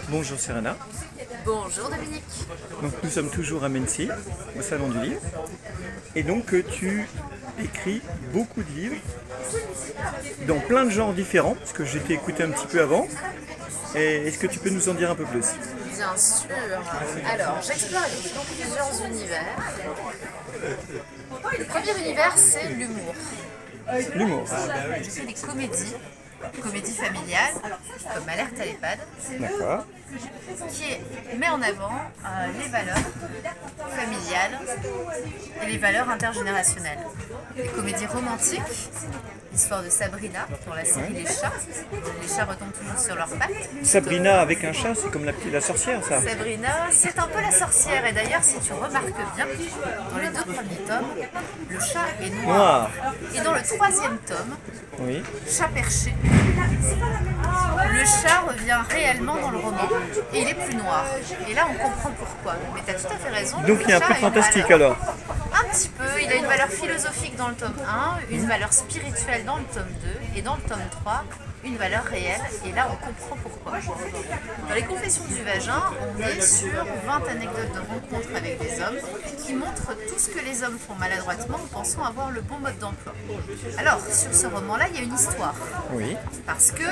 Bonjour Serena. Bonjour Dominique. Donc nous sommes toujours à Mency, au Salon du Livre. Et donc tu écris beaucoup de livres dans plein de genres différents, parce que j'ai été écouté un petit peu avant. Et est-ce que tu peux nous en dire un peu plus? Bien sûr. Alors, j'explore plusieurs univers. Le premier univers, c'est l'humour. L'humour. Je fais des comédies familiales, comme Alerte à l'EHPAD, D'accord. qui met en avant les valeurs familiales et les valeurs intergénérationnelles. Des comédies romantiques, l'histoire de Sabrina dans la série Les Chats. Les chats retombent toujours sur leurs pattes. Sabrina avec un chat, c'est comme la sorcière, ça. Sabrina, c'est un peu la sorcière. Et d'ailleurs, si tu remarques bien, dans les 2 premiers tomes, le chat est noir. Et dans le 3e tome, Oui. Chat perché, le chat revient réellement dans le roman et il est plus noir. Et là, on comprend pourquoi. Mais tu as tout à fait raison. Donc il y a un peu de fantastique alors. Un petit peu, il a une valeur philosophique dans le tome 1, une valeur spirituelle dans le tome 2 et dans le tome 3, une valeur réelle. Et là, on comprend pourquoi. Dans les Confessions du vagin, on est sur 20 anecdotes de rencontres avec des hommes qui montrent tout ce que les hommes font maladroitement en pensant avoir le bon mode d'emploi. Alors, sur ce roman-là, il y a une histoire. Oui. Parce que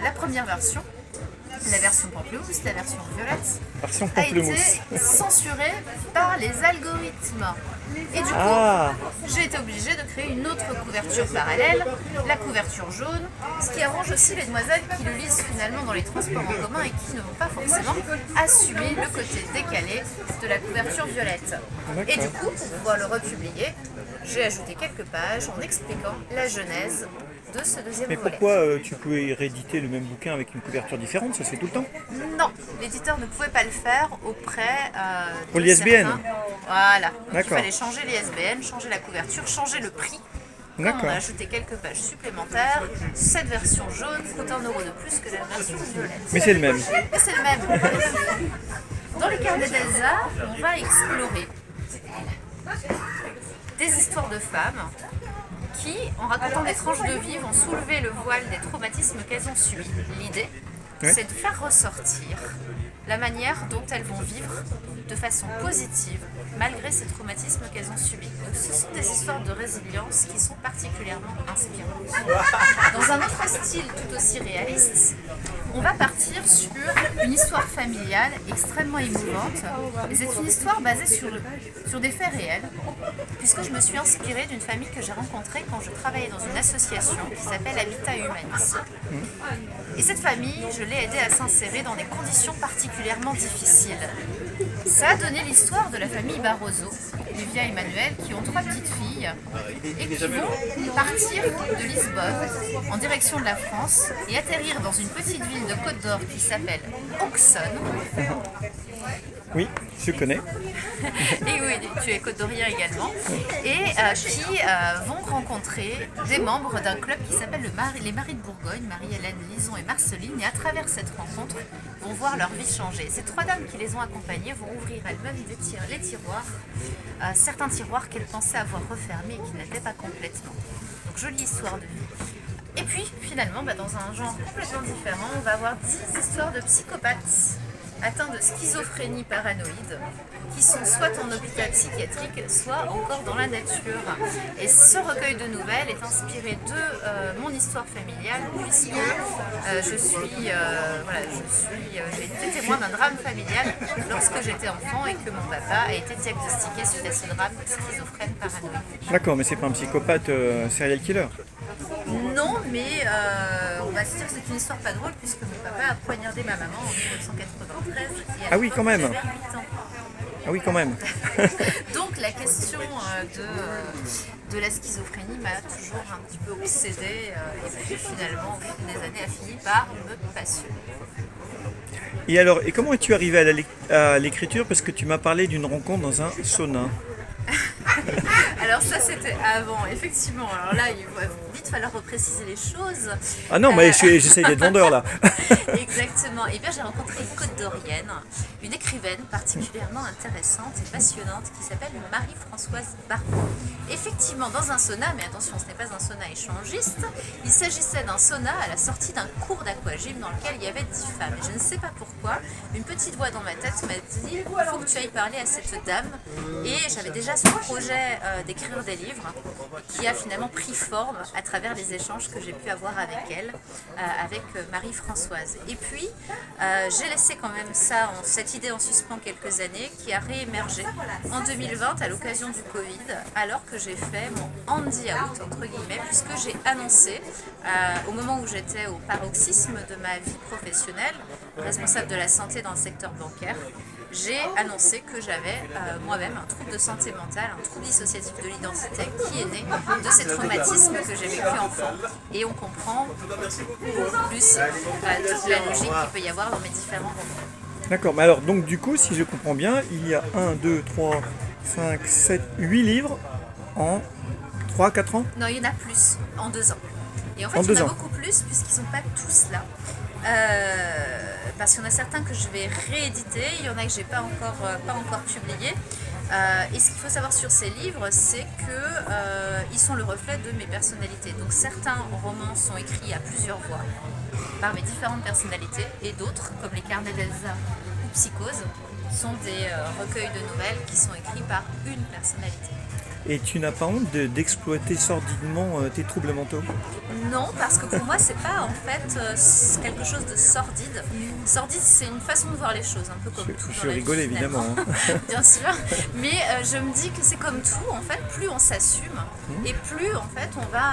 la première version, la version pamplemousse, la version violette, Version a été pamplemousse. censurée par les algorithmes. Et du coup, j'ai été obligée de créer une autre couverture parallèle, la couverture jaune, ce qui arrange aussi les demoiselles qui le lisent finalement dans les transports en commun et qui ne vont pas forcément assumer le côté décalé de la couverture violette. Et du coup, pour pouvoir le republier, j'ai ajouté quelques pages en expliquant la genèse de ce deuxième Mais volet. pourquoi tu pouvais rééditer le même bouquin avec une couverture différente? Ça se fait tout le temps? Non, l'éditeur ne pouvait pas le faire auprès Pour de l'ISBN. certains. Voilà, donc il D'accord. fallait changer l'ISBN, changer la couverture, changer le prix. Comme on D'accord. a ajouté quelques pages supplémentaires, cette version jaune coûte 1 euro de plus que la version violette. Mais c'est le même. Mais c'est le même. Dans les carnets d'Elsa, on va explorer des histoires de femmes qui, en racontant des tranches de vie, vont soulever le voile des traumatismes qu'elles ont subis. L'idée, c'est de faire ressortir la manière dont elles vont vivre de façon positive malgré ces traumatismes qu'elles ont subis. Donc, ce sont des histoires de résilience qui sont particulièrement inspirantes. Dans un autre style tout aussi réaliste, on va partir sur une histoire familiale extrêmement émouvante. Et c'est une histoire basée sur des faits réels, puisque je me suis inspirée d'une famille que j'ai rencontrée quand je travaillais dans une association qui s'appelle Habitat Humanisme. Et cette famille, je l'ai aidée à s'insérer dans des conditions particulièrement difficiles. Ça a donné l'histoire de la famille Barroso, Livia et Emmanuel, qui ont 3 petites filles et qui vont partir de Lisbonne en direction de la France et atterrir dans une petite ville de Côte d'Or qui s'appelle Auxonne. Oui, je connais. Et oui, tu es côte-d'Orien également. Et qui vont rencontrer des membres d'un club qui s'appelle les Maris de Bourgogne, Marie-Hélène, Lison et Marceline. Et à travers cette rencontre, vont voir leur vie changer. Ces 3 dames qui les ont accompagnées vont ouvrir elles-mêmes les tiroirs, certains tiroirs qu'elles pensaient avoir refermés et qui n'étaient pas complètement. Donc jolie histoire de vie. Et puis finalement, dans un genre complètement différent, on va avoir 10 histoires de psychopathes atteints de schizophrénie paranoïde, qui sont soit en hôpital psychiatrique, soit encore dans la nature. Et ce recueil de nouvelles est inspiré de mon histoire familiale, puisque j'ai été témoin d'un drame familial lorsque j'étais enfant et que mon papa a été diagnostiqué suite à ce drame schizophrène paranoïde. D'accord, mais c'est pas un psychopathe serial killer? Non, mais on va se dire que c'est une histoire pas drôle puisque mon papa a poignardé ma maman en 1993 et Ah oui, quand même. j'avais 8 ans. Ah oui, quand même. Donc la question de la schizophrénie m'a toujours un petit peu obsédée et puis finalement au fil des années a fini par me passionner. Et alors, et comment es-tu arrivé à l'écriture? Parce que tu m'as parlé d'une rencontre dans un sauna. Alors ça c'était avant, effectivement. Alors là il va vite falloir repréciser les choses. Ah non, mais j'essaye d'être vendeur là. Exactement. Exactement. Et bien j'ai rencontré une Côte d'Orienne, une écrivaine particulièrement intéressante et passionnante qui s'appelle Marie-Françoise Barbeau. Effectivement, dans un sauna, mais attention, ce n'est pas un sauna échangiste, il s'agissait d'un sauna à la sortie d'un cours d'aquagym dans lequel il y avait 10 femmes. Et je ne sais pas pourquoi, une petite voix dans ma tête m'a dit « il faut que tu ailles parler à cette dame ». Et j'avais déjà ce projet d'écrire des livres qui a finalement pris forme à travers les échanges que j'ai pu avoir avec elle, avec Marie-Françoise. Et puis, j'ai laissé quand même cette idée en suspens quelques années, qui a réémergé en 2020 à l'occasion du Covid, alors que j'ai fait mon handy out, entre guillemets, puisque j'ai annoncé, au moment où j'étais au paroxysme de ma vie professionnelle, responsable de la santé dans le secteur bancaire, j'ai annoncé que j'avais moi-même un trouble de santé mentale, un trouble dissociatif de l'identité qui est né de ces traumatismes que j'ai vécu enfant. Et on comprend beaucoup plus toute la logique qu'il peut y avoir dans mes différents romans. D'accord, mais alors donc du coup, si je comprends bien, il y a 1, 2, 3, 5, 7, 8 livres en 3-4 ans? Non, il y en a plus, en 2 ans. Et en fait, En il y 2 en a ans. beaucoup plus puisqu'ils ne sont pas tous là. Parce qu'il y en a certains que je vais rééditer, il y en a que je n'ai pas encore publiés. Et ce qu'il faut savoir sur ces livres, c'est qu'ils sont le reflet de mes personnalités. Donc certains romans sont écrits à plusieurs voix par mes différentes personnalités, et d'autres, comme les Carnets d'Elsa ou Psychose, sont des recueils de nouvelles qui sont écrits par une personnalité. Et tu n'as pas honte d'exploiter sordidement tes troubles mentaux? Non, parce que pour moi, c'est pas en fait quelque chose de sordide. Sordide, c'est une façon de voir les choses, un peu comme tout. Je rigole évidemment. Bien sûr. Mais je me dis que c'est comme tout, en fait, plus on s'assume et plus en fait on va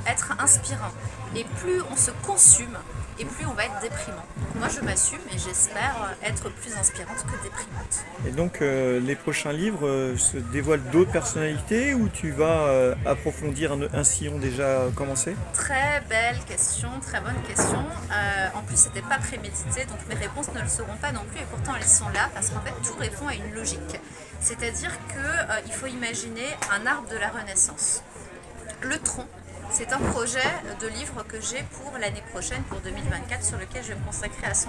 être inspirant. Et plus on se consume et plus on va être déprimant. Donc moi je m'assume et j'espère être plus inspirante que déprimante. Et donc les prochains livres se dévoilent d'autres personnalités ou tu vas approfondir un sillon déjà commencé? Très belle question, très bonne question. En plus c'était pas prémédité, donc mes réponses ne le seront pas non plus, et pourtant elles sont là parce qu'en fait tout répond à une logique. C'est-à-dire qu'il faut imaginer un arbre de la Renaissance. Le tronc, c'est un projet de livre que j'ai pour l'année prochaine, pour 2024, sur lequel je vais me consacrer à 100%.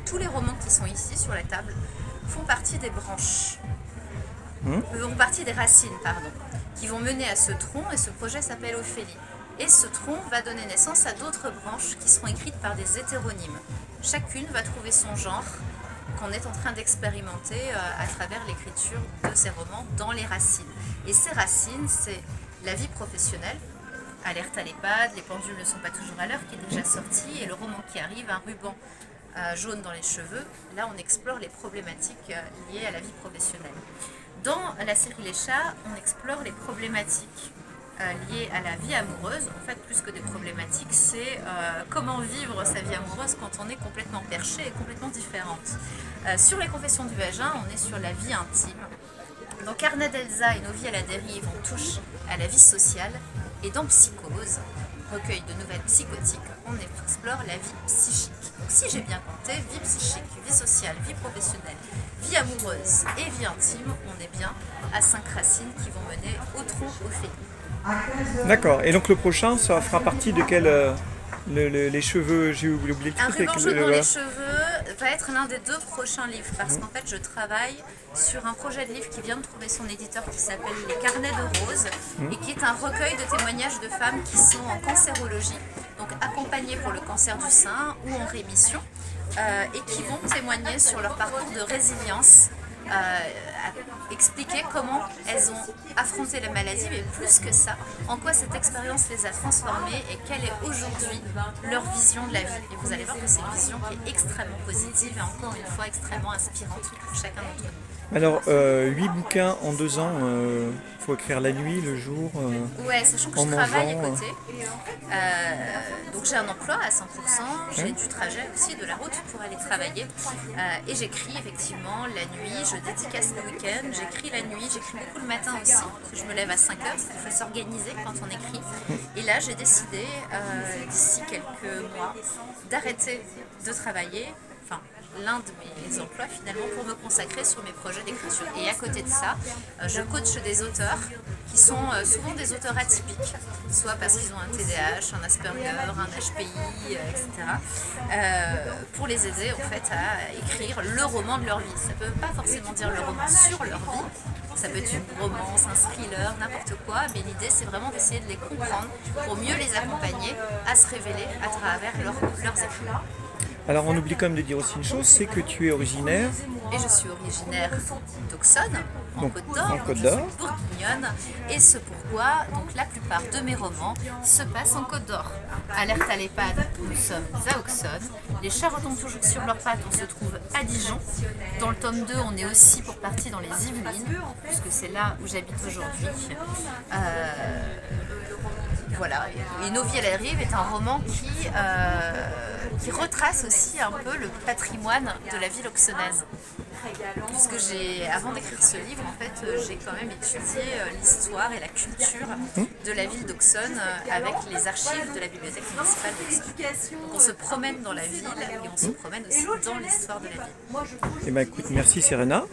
Tous les romans qui sont ici sur la table font partie des branches, font partie des racines, qui vont mener à ce tronc, et ce projet s'appelle Ophélie. Et ce tronc va donner naissance à d'autres branches qui seront écrites par des hétéronymes. Chacune va trouver son genre, qu'on est en train d'expérimenter à travers l'écriture de ces romans dans les racines. Et ces racines, c'est la vie professionnelle, Alerte à l'EHPAD, Les pendules ne sont pas toujours à l'heure, qui est déjà sorti, et le roman qui arrive, Un ruban jaune dans les cheveux. Là, on explore les problématiques liées à la vie professionnelle. Dans la série Les Chats, on explore les problématiques liées à la vie amoureuse. En fait, plus que des problématiques, c'est comment vivre sa vie amoureuse quand on est complètement perché et complètement différente. Sur les confessions du vagin, on est sur la vie intime. Dans Carnet d'Elsa et Nos vies à la dérive, on touche à la vie sociale. Et dans Psychose, recueil de nouvelles psychotiques, on explore la vie psychique. Donc si j'ai bien compté, vie psychique, vie sociale, vie professionnelle, vie amoureuse et vie intime, on est bien à 5 racines qui vont mener au tronc Ophélie. D'accord. Et donc le prochain, ça fera partie de quel les cheveux, j'ai oublié le Un truc. ruban jaune dans les cheveux va être l'un des 2 prochains livres, parce qu'en fait je travaille sur un projet de livre qui vient de trouver son éditeur, qui s'appelle Les Carnets de Rose, et qui est un recueil de témoignages de femmes qui sont en cancérologie, donc accompagnées pour le cancer du sein ou en rémission, et qui vont témoigner sur leur parcours de résilience, expliquer comment elles ont affronté la maladie, mais plus que ça, en quoi cette expérience les a transformées et quelle est aujourd'hui leur vision de la vie. Et vous allez voir que c'est une vision qui est extrêmement positive et encore une fois extrêmement inspirante pour chacun d'entre nous. Alors, 8 bouquins en 2 ans, faut écrire la nuit, le jour. Ouais, sachant que je travaille à côté. Donc j'ai un emploi à 100%, j'ai du trajet aussi, de la route pour aller travailler. Et j'écris effectivement la nuit, je dédicace le week-end, j'écris la nuit, j'écris beaucoup le matin aussi. Parce que je me lève à 5h, parce qu'il faut s'organiser quand on écrit. Et là j'ai décidé, d'ici quelques mois, d'arrêter de travailler l'un de mes emplois finalement pour me consacrer sur mes projets d'écriture. Et à côté de ça, je coach des auteurs qui sont souvent des auteurs atypiques, soit parce qu'ils ont un TDAH, un Asperger, un HPI, etc. Pour les aider en fait à écrire le roman de leur vie. Ça ne peut pas forcément dire le roman sur leur vie, ça peut être une romance, un thriller, n'importe quoi, mais l'idée c'est vraiment d'essayer de les comprendre pour mieux les accompagner à se révéler à travers leurs écrits. Alors on oublie quand même de dire aussi une chose, c'est que tu es originaire. Et je suis originaire d'Auxonne, en Côte d'Or, Côte je d'Or. suis bourguignonne, et c'est pourquoi donc, la plupart de mes romans se passent en Côte d'Or. Alerte à l'EHPAD, nous sommes à Auxonne. Les chats retombent toujours sur leurs pattes, on se trouve à Dijon. Dans le tome 2, on est aussi pour partie dans les Yvelines, puisque c'est là où j'habite aujourd'hui. Voilà, et Nos vies à la dérive est un roman qui retrace aussi un peu le patrimoine de la ville auxonnaise. Puisque avant d'écrire ce livre, en fait, j'ai quand même étudié l'histoire et la culture de la ville d'Auxonne avec les archives de la bibliothèque municipale d'Auxonne. Donc on se promène dans la ville et on se promène aussi dans l'histoire de la ville. Eh ben écoute, merci Serena.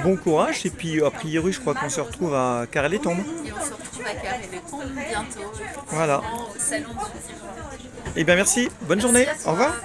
Bon courage et puis a priori je crois qu'on se retrouve à Carré-les-Tombes. Et on se retrouve à Carré-les-Tombes bientôt. Voilà. Au salon du livre. Eh bien merci, bonne journée, au revoir.